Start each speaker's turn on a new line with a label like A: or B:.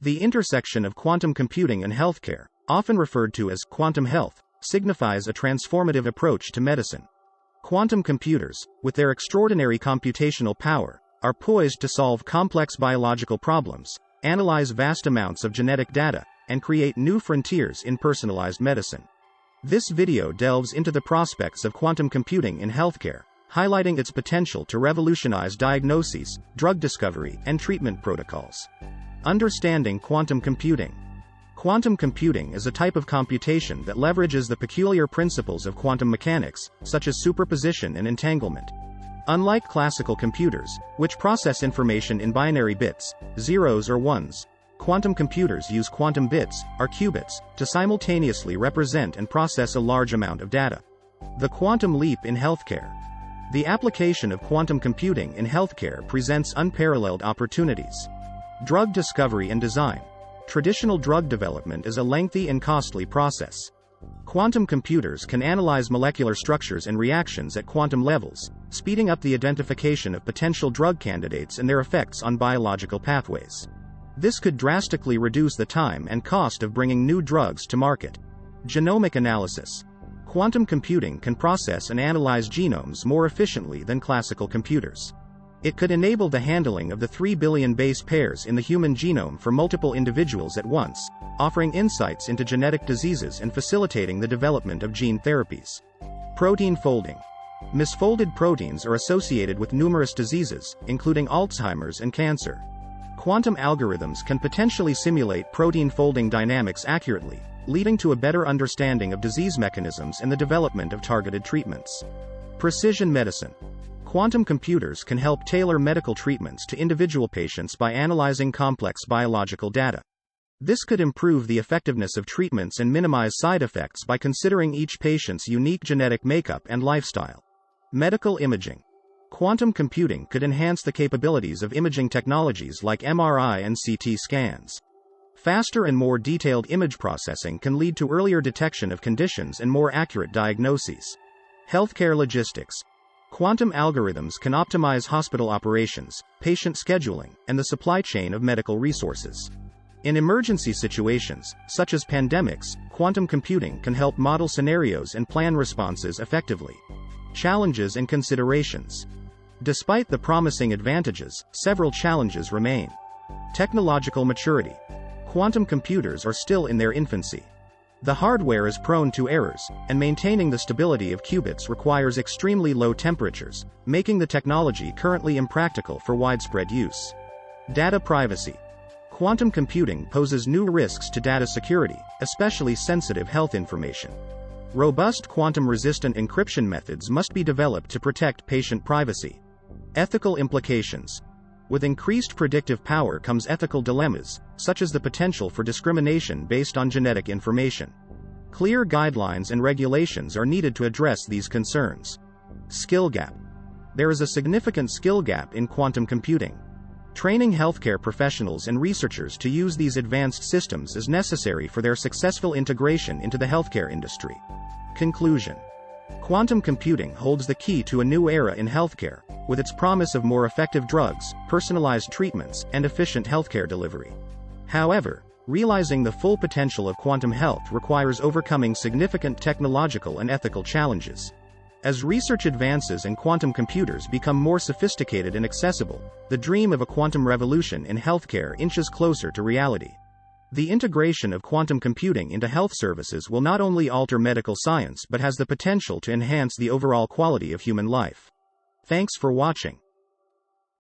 A: The intersection of quantum computing and healthcare, often referred to as quantum health, signifies a transformative approach to medicine. Quantum computers, with their extraordinary computational power, are poised to solve complex biological problems, analyze vast amounts of genetic data, and create new frontiers in personalized medicine. This video delves into the prospects of quantum computing in healthcare, highlighting its potential to revolutionize diagnoses, drug discovery, and treatment protocols. Understanding quantum computing. Quantum computing is a type of computation that leverages the peculiar principles of quantum mechanics, such as superposition and entanglement. Unlike classical computers, which process information in binary bits, zeros or ones, quantum computers use quantum bits, or qubits, to simultaneously represent and process a large amount of data. The quantum leap in healthcare. The application of quantum computing in healthcare presents unparalleled opportunities. Drug discovery and design. Traditional drug development is a lengthy and costly process. Quantum computers can analyze molecular structures and reactions at quantum levels, speeding up the identification of potential drug candidates and their effects on biological pathways. This could drastically reduce the time and cost of bringing new drugs to market. Genomic analysis. Quantum computing can process and analyze genomes more efficiently than classical computers. It could enable the handling of the 3 billion base pairs in the human genome for multiple individuals at once, offering insights into genetic diseases and facilitating the development of gene therapies. Protein folding. Misfolded proteins are associated with numerous diseases, including Alzheimer's and cancer. Quantum algorithms can potentially simulate protein folding dynamics accurately, leading to a better understanding of disease mechanisms and the development of targeted treatments. Precision medicine. Quantum computers can help tailor medical treatments to individual patients by analyzing complex biological data. This could improve the effectiveness of treatments and minimize side effects by considering each patient's unique genetic makeup and lifestyle. Medical imaging. Quantum computing could enhance the capabilities of imaging technologies like MRI and CT scans. Faster and more detailed image processing can lead to earlier detection of conditions and more accurate diagnoses. Healthcare logistics. Quantum algorithms can optimize hospital operations, patient scheduling, and the supply chain of medical resources. In emergency situations, such as pandemics, quantum computing can help model scenarios and plan responses effectively. Challenges and considerations. Despite the promising advantages, several challenges remain. Technological maturity. Quantum computers are still in their infancy. The hardware is prone to errors, and maintaining the stability of qubits requires extremely low temperatures, making the technology currently impractical for widespread use. Data privacy. Quantum computing poses new risks to data security, especially sensitive health information. Robust quantum-resistant encryption methods must be developed to protect patient privacy. Ethical implications. With increased predictive power comes ethical dilemmas, such as the potential for discrimination based on genetic information. Clear guidelines and regulations are needed to address these concerns. Skill gap. There is a significant skill gap in quantum computing. Training healthcare professionals and researchers to use these advanced systems is necessary for their successful integration into the healthcare industry. Conclusion. Quantum computing holds the key to a new era in healthcare, with its promise of more effective drugs, personalized treatments, and efficient healthcare delivery. However, realizing the full potential of quantum health requires overcoming significant technological and ethical challenges. As research advances and quantum computers become more sophisticated and accessible, the dream of a quantum revolution in healthcare inches closer to reality. The integration of quantum computing into health services will not only alter medical science but has the potential to enhance the overall quality of human life. Thanks for watching.